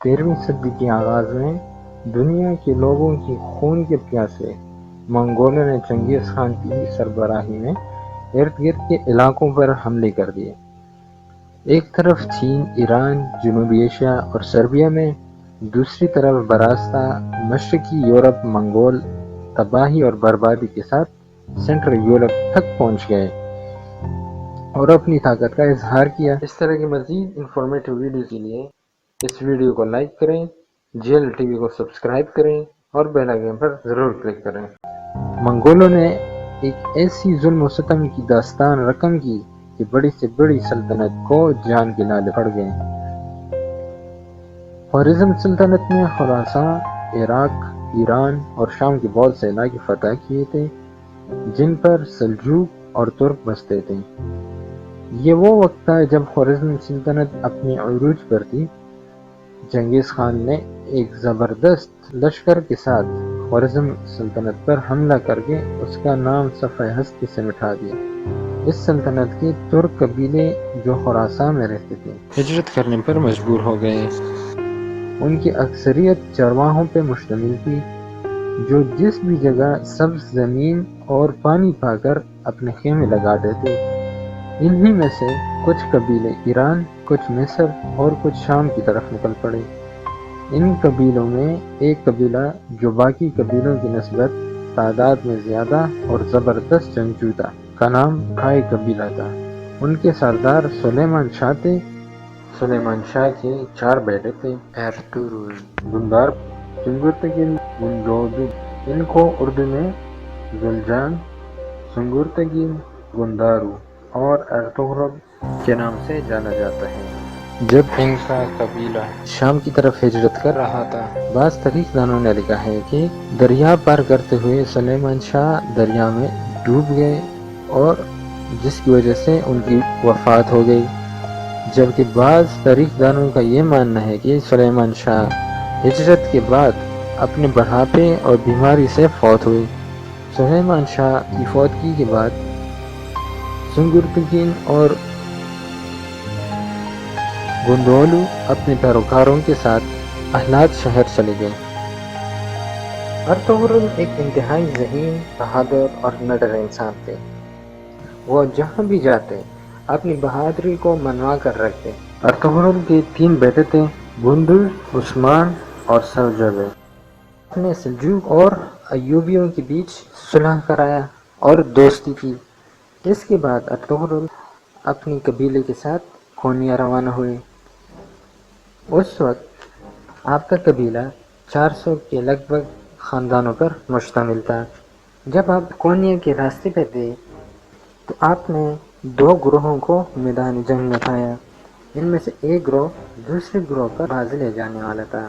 13ویں صدی کے آغاز میں دنیا کے لوگوں کی خون کے پیاسے منگولوں نے چنگیز خان کی سربراہی میں ارد گرد کے علاقوں پر حملے کر دیے۔ ایک طرف چین، ایران، جنوبی ایشیا اور سربیا میں، دوسری طرف براستہ مشرقی یورپ منگول تباہی اور بربادی کے ساتھ سینٹرل یورپ تک پہنچ گئے اور اپنی طاقت کا اظہار کیا۔ اس طرح کی مزید انفارمیٹو ویڈیو کے لیے اس ویڈیو کو لائک کریں، جی ایل ٹی وی کو سبسکرائب کریں اور بیل آئیکن پر ضرور کلک کریں۔ منگولوں نے ایک ایسی ظلم و ستم کی داستان رقم کی کہ بڑی سے بڑی سلطنت کو جان کے لالے پڑ گئے۔ خوارزم سلطنت نے خراساں، عراق، ایران اور شام کے بہت سے علاقے فتح کیے تھے جن پر سلجوق اور ترک بستے تھے۔ یہ وہ وقت تھا جب خوارزم سلطنت اپنے عروج پر تھی۔ چنگیز خان نے ایک زبردست لشکر کے ساتھ خوارزم سلطنت پر حملہ کر کے اس کا نام صفحہ ہستی سے مٹا دیا۔ اس سلطنت کے ترک قبیلے جو خراساں میں رہتے تھے ہجرت کرنے پر مجبور ہو گئے۔ ان کی اکثریت چرواہوں پہ مشتمل تھی جو جس بھی جگہ سبز زمین اور پانی پا کر اپنے خیمے لگاتے تھے۔ انہی میں سے کچھ قبیلے ایران، کچھ مصر اور کچھ شام کی طرف نکل پڑے۔ ان قبیلوں میں ایک قبیلہ جو باقی قبیلوں کی نسبت تعداد میں زیادہ اور زبردست جنگجو تھا کا نام کھائی قبیلہ تھا۔ ان کے سردار سلیمان شاہ تھے۔ سلیمان شاہ کے 4 بیٹے تھے: ایرطغرل، گندار، سنگرتگین، گنڈودو۔ ان کو اردو میں زلجان، سنگرتگین، گندارو اور ایرطغرل کے نام سے جانا جاتا ہے۔ جب ان کا قبیلہ شام کی طرف ہجرت کر رہا تھا، بعض تاریخ دانوں نے لکھا ہے کہ دریا پار کرتے ہوئے سلیمان شاہ دریا میں ڈوب گئے اور جس کی وجہ سے ان کی وفات ہو گئی، جبکہ بعض تاریخ دانوں کا یہ ماننا ہے کہ سلیمان شاہ ہجرت کے بعد اپنے بڑھاپے اور بیماری سے فوت ہوئے۔ سلیمان شاہ کی فوتگی کے بعد سنگرتگین اور گندولو اپنے پیروکاروں کے ساتھ احلات شہر چلے گئے۔ ایرطغرل ایک انتہائی ذہین، بہادر اور نڈر انسان تھے۔ وہ جہاں بھی جاتے اپنی بہادری کو منوا کر رکھتے۔ ایرطغرل کے 3 بیٹے تھے: گندر، عثمان اور سلجوق۔ اپنے سلجوق اور ایوبیوں کے بیچ صلح کرایا اور دوستی کی۔ اس کے بعد ایرطغرل اپنی قبیلے کے ساتھ کونیا روانہ ہوئے۔ اس وقت آپ کا قبیلہ 400 کے لگ بھگ خاندانوں پر مشتمل تھا۔ جب آپ کونیا کے راستے پہ تھے تو آپ نے 2 گروہوں کو میدان جنگ میں پایا۔ ان میں سے ایک گروہ دوسرے گروہ پر بازی لے جانے والا تھا۔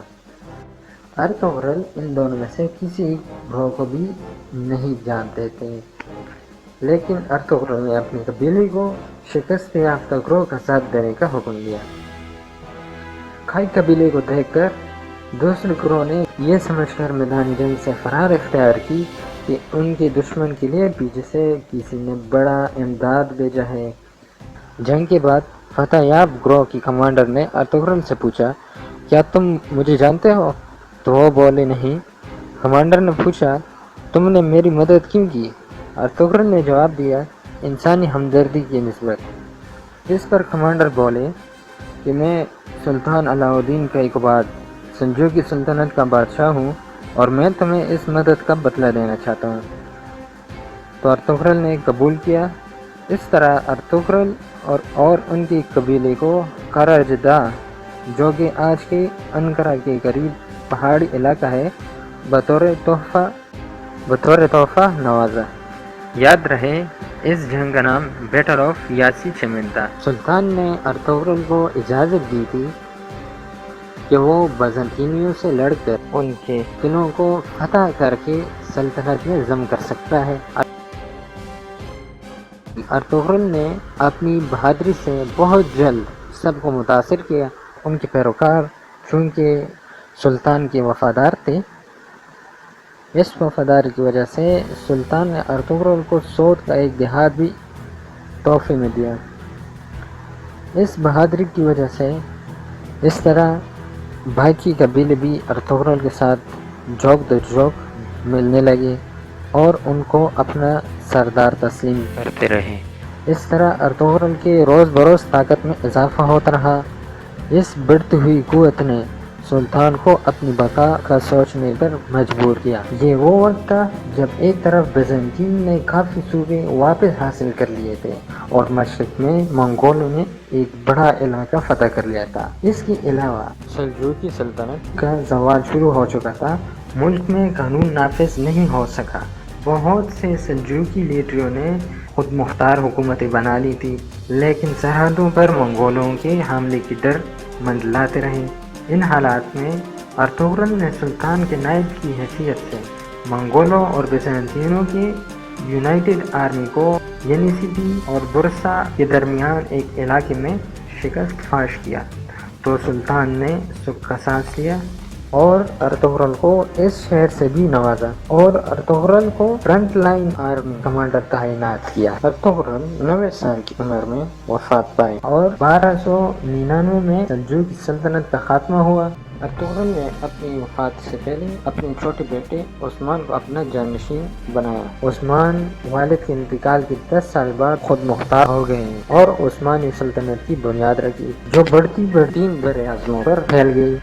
ایرطغرل ان دونوں میں سے کسی گروہ کو بھی نہیں جانتے تھے، لیکن ایرطغرل نے اپنے قبیلے کو شکست یافتہ گروہ کا ساتھ دینے کا حکم دیا۔ کھائی قبیلے کو دیکھ کر دوسرے گروہ نے یہ سمجھ کر میدان جنگ سے فرار اختیار کی کہ ان کے دشمن کے لیے پیچھے سے کسی نے بڑا امداد بھیجا ہے۔ جنگ کے بعد فتح یاب گروہ کی کمانڈر نے ایرطغرل سے پوچھا، کیا تم مجھے جانتے ہو؟ تو وہ بولے، نہیں۔ کمانڈر نے پوچھا، تم نے میری مدد کیوں کی؟ ایرطغرل نے جواب دیا، انسانی ہمدردی کی نسبت۔ اس پر کمانڈر بولے کہ میں سلطان علاء الدین کیقوباد سلجوقی سلطنت کا بادشاہ ہوں اور میں تمہیں اس مدد کا بدلہ دینا چاہتا ہوں۔ تو ایرطغرل نے قبول کیا۔ اس طرح ایرطغرل اور ان کے قبیلے کو کاراجدہ، جو کہ آج کے انقرہ کے قریب پہاڑی علاقہ ہے، بطور تحفہ نوازا۔ یاد رہے اس جنگ کا نام بیٹل آف یاسی چمن تھا۔ سلطان نے ایرطغرل کو اجازت دی تھی کہ وہ بازنطینیوں سے لڑ کر ان کے قلعوں کو فتح کر کے سلطنت میں ضم کر سکتا ہے۔ ایرطغرل نے اپنی بہادری سے بہت جلد سب کو متاثر کیا۔ ان کے پیروکار چونکہ سلطان کے وفادار تھے، اس وفاداری کی وجہ سے سلطان نے ایرطغرل کو سوت کا ایک دیہات بھی تحفے میں دیا۔ اس بہادری کی وجہ سے اس طرح باقی قبیلے بھی ارطغرل کے ساتھ جوک در جوک ملنے لگے اور ان کو اپنا سردار تسلیم کرتے رہے۔ اس طرح ارطغرل کے روز بروز طاقت میں اضافہ ہوتا رہا۔ اس بڑھتی ہوئی قوت نے سلطان کو اپنی بقا کا سوچنے پر مجبور کیا۔ یہ وہ وقت تھا جب ایک طرف بیزنطین نے کافی صوبے واپس حاصل کر لیے تھے اور مشرق میں منگولوں نے ایک بڑا علاقہ فتح کر لیا تھا۔ اس کے علاوہ سلجوقی سلطنت کا زوال شروع ہو چکا تھا۔ ملک میں قانون نافذ نہیں ہو سکا۔ بہت سے سلجوقی لیڈروں نے خود مختار حکومتیں بنا لی تھی، لیکن سرحدوں پر منگولوں کے حملے کی ڈر منڈلاتے رہے۔ ان حالات میں ارطغرل نے سلطان کے نائب کی حیثیت سے منگولوں اور بیزنطینوں کی یونائٹڈ آرمی کو ینیسیپی اور برسا کے درمیان ایک علاقے میں شکست فاش کیا تو سلطان نے سکھ کا سانس لیا اور ارطغرل کو اس شہر سے بھی نوازا اور ارطغرل کو فرنٹ لائن آرمی کمانڈر تعینات کیا۔ ارطغرل 90 سال کی عمر میں وفات پائی اور 1299 میں سلجوقی سلطنت کا خاتمہ ہوا۔ ارطغرل نے اپنی وفات سے پہلے اپنے چھوٹے بیٹے عثمان کو اپنا جانشین بنایا۔ عثمان والد کے انتقال کے 10 سال بعد خود مختار ہو گئے اور عثمانی سلطنت کی بنیاد رکھی، جو بڑھتی بڑھتی بر اعظموں پر پھیل گئی۔